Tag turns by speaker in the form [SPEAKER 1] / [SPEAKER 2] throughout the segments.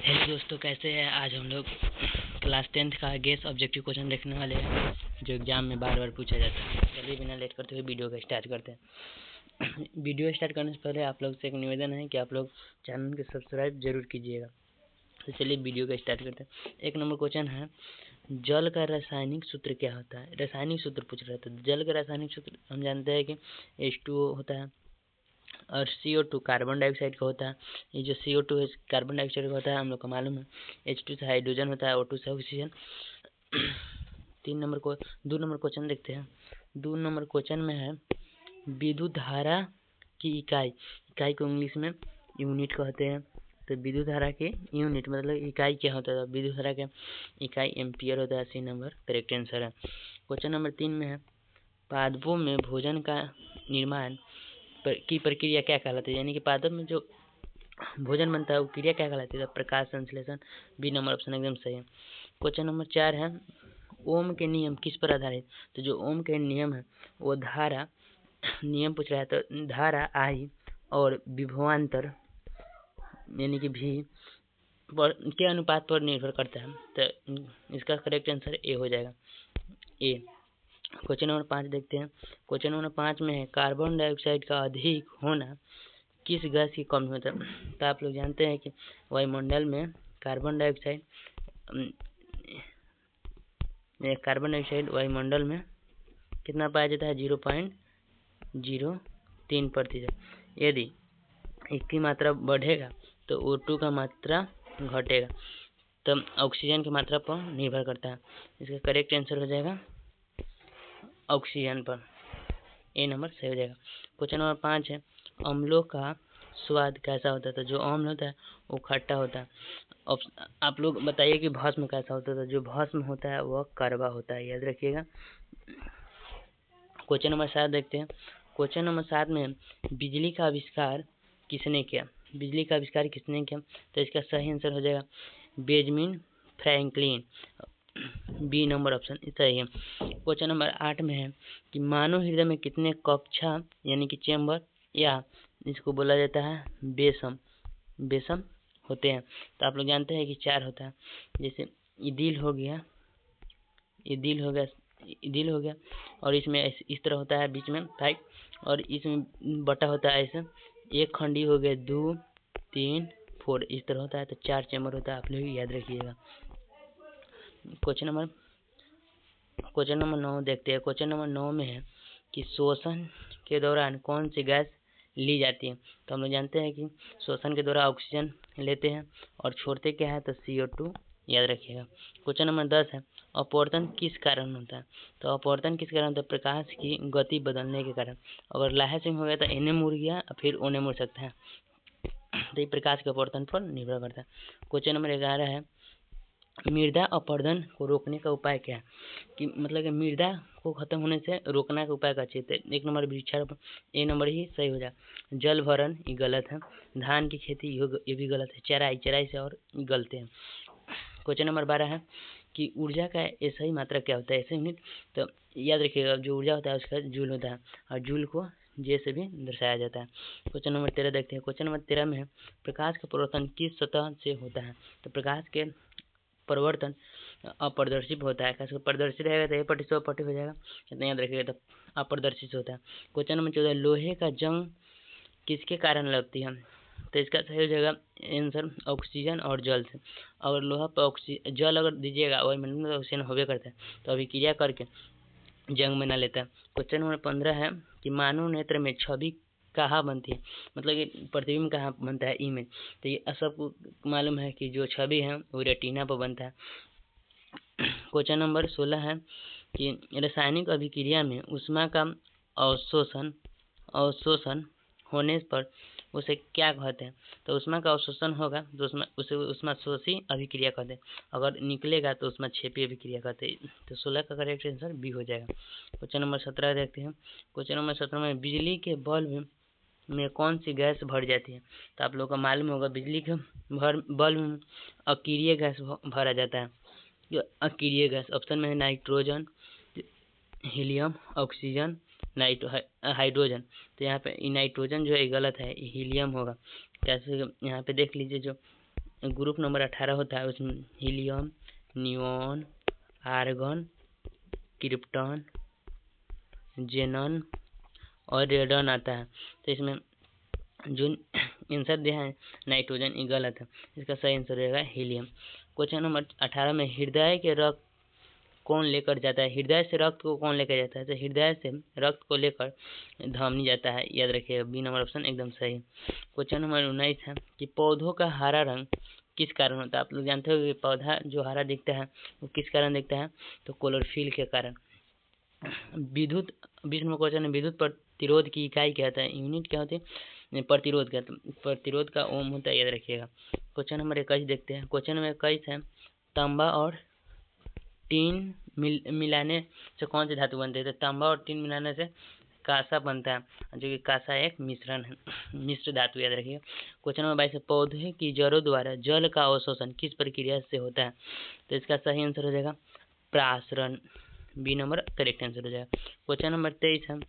[SPEAKER 1] Hello दोस्तों, कैसे हैं। आज हम लोग क्लास 10th का गेस ऑब्जेक्टिव क्वेश्चन देखने वाले हैं जो एग्जाम में बार बार पूछा जाता है। चलिए बिना लेट करते हुए वीडियो को स्टार्ट करते हैं। वीडियो स्टार्ट करने से पहले आप लोग से एक निवेदन है कि आप लोग चैनल को सब्सक्राइब जरूर कीजिएगा। तो चलिए वीडियो को स्टार्ट करते हैं। एक नंबर क्वेश्चन है, जल का रासायनिक सूत्र क्या होता है। रासायनिक सूत्र पूछ रहा था। जल का रासायनिक सूत्र हम जानते हैं कि H2O होता है और CO2 कार्बन डाइऑक्साइड का होता है। ये जो CO2 है कार्बन डाइऑक्साइड का होता है, हम लोग को मालूम है। H2 से हाइड्रोजन होता है, O2 से ऑक्सीजन। 2 नंबर क्वेश्चन देखते हैं। 2 नंबर क्वेश्चन में है, विद्युत धारा की इकाई को इंग्लिश में यूनिट कहते हैं। तो विद्युत धारा की यूनिट मतलब इकाई क्या होता है। विद्युत धारा का इकाई एम्पियर होता है। सी नंबर करेक्ट आंसर है। क्वेश्चन नंबर 3 में है, पादपों में भोजन का निर्माण की प्रक्रिया क्या कहलाती है। यानी कि पादप में जो भोजन बनता है वो क्रिया क्या कहलाती है। प्रकाश संश्लेषण। बी नंबर ऑप्शन एकदम सही है। क्वेश्चन नंबर 4 है, ओम के नियम किस पर आधारित। तो जो ओम के नियम है वो धारा नियम पूछ रहा है। तो धारा आई और विभवांतर यानी कि भी के अनुपात पर निर्भर करता है। तो इसका करेक्ट आंसर ए हो जाएगा, ए। क्वेश्चन नंबर 5 देखते हैं। क्वेश्चन नंबर 5 में है, कार्बन डाइऑक्साइड का अधिक होना किस गैस की कमी होता है। तो आप लोग जानते हैं कि वायुमंडल में कार्बन डाइऑक्साइड वायुमंडल में कितना पाया जाता है, 0.03%। यदि इसकी मात्रा बढ़ेगा तो O2 का मात्रा घटेगा। तो ऑक्सीजन की मात्रा पर निर्भर करता है। इसका करेक्ट आंसर हो जाएगा ऑक्सीजन पर, ए नंबर सही हो जाएगा। क्वेश्चन नंबर 5 है, अम्लों का स्वाद कैसा होता है। तो जो अम्ल होता है वो खट्टा होता है। आप लोग बताइए कि भस्म कैसा होता है। तो जो भस्म होता है वह कड़वा होता है, याद रखिएगा। क्वेश्चन नंबर 7 देखते हैं। क्वेश्चन नंबर 7 में बिजली का आविष्कार किसने किया। बिजली का आविष्कार किसने किया। तो इसका सही आंसर हो जाएगा Benjamin Franklin, B number option सही है। क्वेश्चन नंबर 8 में है कि मानव हृदय में कितने कक्षा यानी कि चेंबर या इसको बोला जाता है बेसम होते हैं। तो आप लोग जानते हैं कि 4 होता है। जैसे ईदिल हो गया और इसमें इस तरह होता है, बीच में 5 और इसमें बटा होता है ऐसे। एक खंडी हो गया, 2 3 4 इस तरह होता है। तो 4 चेंबर होता है, आप लोग याद रखिएगा। क्वेश्चन नंबर 9 देखते हैं। क्वेश्चन नंबर 9 में है कि शोषण के दौरान कौन सी गैस ली जाती है। तो हम लोग जानते हैं कि शोषण के दौरान ऑक्सीजन लेते हैं और छोड़ते क्या है, तो CO2 याद रखिएगा। क्वेश्चन नंबर 10 है, अपवर्तन किस कारण होता है। तो अपवर्तन किस कारण होता है, प्रकाश की गति बदलने के कारण। अगर लाहे सिंह हो गया तो एने मुड़ गया फिर ओने मुड़ सकता है। तो ये प्रकाश के अपवर्तन पर निर्भर करता है। क्वेश्चन नंबर 11 है, मृदा अपरदन को रोकने का उपाय क्या है। कि मतलब कि मृदा को खत्म होने से रोकने का उपाय का चाहिए। 1 नंबर वृक्षारोपण, ए नंबर ही सही हो जाए। जल भरण ये गलत है। धान की खेती ये भी गलत है। चराई से और गलते हैं। क्वेश्चन नंबर 12 है कि ऊर्जा का सही मात्रा क्या होता है, ऐसे यूनिट। तो याद रखिएगा जो ऊर्जा होता है उसका जूल होता है और जूल को जे से भी दर्शाया जाता है। क्वेश्चन नंबर 13 देखते हैं। क्वेश्चन नंबर 13 में है, प्रकाश का परिवर्तन किस सतह से होता है। तो प्रकाश के परिवर्तन अपारदर्शी होता है। खासकर पारदर्शी रहेगा तो ए पट्टी से ओ पट्टी हो जाएगा, इतना याद रखिएगा। तो अपारदर्शी से होता है। क्वेश्चन नंबर 14, लोहे का जंग किसके कारण लगती है। तो इसका सही हो जाएगा आंसर ऑक्सीजन और जल से। अगर लोहा पर जल अगर दीजिएगा वायुमंडल में ऑक्सीजन होबे करता है, तो अभिक्रिया करके जंग बना लेता है। क्वेश्चन नंबर 15 है कि मानव नेत्र में छवि कहाँ बनती है, मतलब कि प्रतिबिंब कहाँ बनता है, इमेज। तो ये सबको मालूम है कि जो छवि है वो रेटिना पर बनता है। क्वेश्चन नंबर 16 है कि रासायनिक अभिक्रिया में ऊष्मा का अवशोषण होने पर उसे क्या कहते हैं। तो ऊष्मा का अवशोषण होगा तो उसे ऊष्माशोषी अभिक्रिया कहते हैं। अगर निकलेगा तो ऊष्माक्षेपी अभिक्रिया कहते हैं। तो 16 का करेक्ट आंसर बी हो जाएगा। क्वेश्चन नंबर 17 देखते हैं। क्वेश्चन नंबर 17 में बिजली के बल्ब में कौन सी गैस भर जाती है। तो आप लोगों को मालूम होगा बिजली के बल्ब में अक्रिय गैस भरा जाता है। जो अक्रिय गैस ऑप्शन में है नाइट्रोजन, हीलियम, ऑक्सीजन, हाइड्रोजन। तो यहाँ पे नाइट्रोजन जो है गलत है, हीलियम होगा। कैसे यहाँ पे देख लीजिए, जो ग्रुप नंबर 18 होता है, उसमें हीलियम, नियोन, आर्गन, क्रिप्टॉन, जेनन और रेडन आता है। तो इसमें जो आंसर दिया है नाइट्रोजन, ये गलत है। इसका सही आंसर रहेगा हीलियम। क्वेश्चन नंबर 18 में हृदय के रक्त कौन लेकर जाता है? हृदय से रक्त को कौन लेकर जाता है? तो हृदय से रक्त को लेकर धमनी जाता है, याद रखिएगा। बी नंबर ऑप्शन एकदम सही। क्वेश्चन नंबर 19 है कि पौधों का हरा रंग किस कारण होता है? आप लोग जानते हो कि पौधा जो हरा दिखता है वो किस कारण दिखता है? तो क्लोरोफिल के कारण। विद्युत 20 नंबर क्वेश्चन है, विद्युत प्रतिरोध की इकाई क्या होता है? यूनिट क्या होती है? प्रतिरोध का। प्रतिरोध का ओम होता है, याद रखिएगा। क्वेश्चन नंबर 21 देखते हैं। क्वेश्चन नंबर 21 है तांबा और टीन मिलाने से कौन सी धातु बनती है? तो तांबा और टीन मिलाने से कांसा बनता है, जो कि कांसा एक मिश्रण है, मिश्र धातु, याद रखिएगा। क्वेश्चन नंबर 22 है पौधे की जड़ों द्वारा जल का अवशोषण किस प्रक्रिया से होता है? तो इसका सही आंसर हो जाएगा प्रासरण। बी नंबर करेक्ट आंसर हो जाएगा। क्वेश्चन नंबर 23 है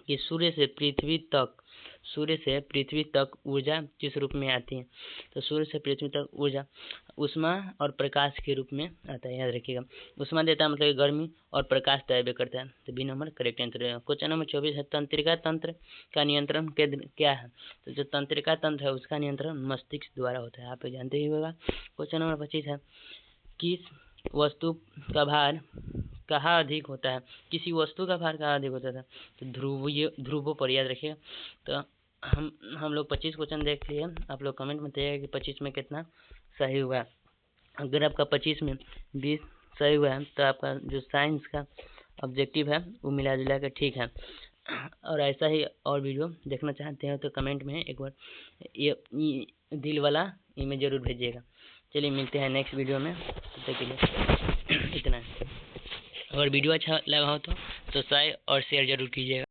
[SPEAKER 1] कि सूर्य से पृथ्वी तक ऊर्जा किस रूप में आती है? तो सूर्य से पृथ्वी तक ऊर्जा ऊष्मा और प्रकाश के रूप में आता है, याद रखिएगा। ऊष्मा देता है मतलब गर्मी, और प्रकाश तय करता है। तो बी नंबर करेक्ट आंसर है। क्वेश्चन नंबर 24 है तंत्रिका तंत्र का नियंत्रण केंद्र क्या है? तो जो तंत्रिका तंत्र है उसका नियंत्रण मस्तिष्क द्वारा होता है, आप जानते ही होगा। क्वेश्चन नंबर 25 है किस वस्तु का भार कहाँ अधिक होता है? किसी वस्तु का भार कहाँ अधिक होता था? तो ध्रुवों पर, याद रखिएगा। तो हम लोग 25 क्वेश्चन देख लिए। आप लोग कमेंट में बताइएगा कि 25 में कितना सही हुआ। अगर आपका 25 में 20 सही हुआ है तो आपका जो साइंस का ऑब्जेक्टिव है वो मिला जुला के ठीक है। और ऐसा ही और वीडियो देखना चाहते हैं तो कमेंट में एक बार ये दिल वाला इमेज जरूर भेजिएगा। चलिए मिलते हैं नेक्स्ट वीडियो में, तब तक के लिए इतना है। अगर वीडियो अच्छा लगा हो तो सब्सक्राइब और शेयर जरूर कीजिएगा।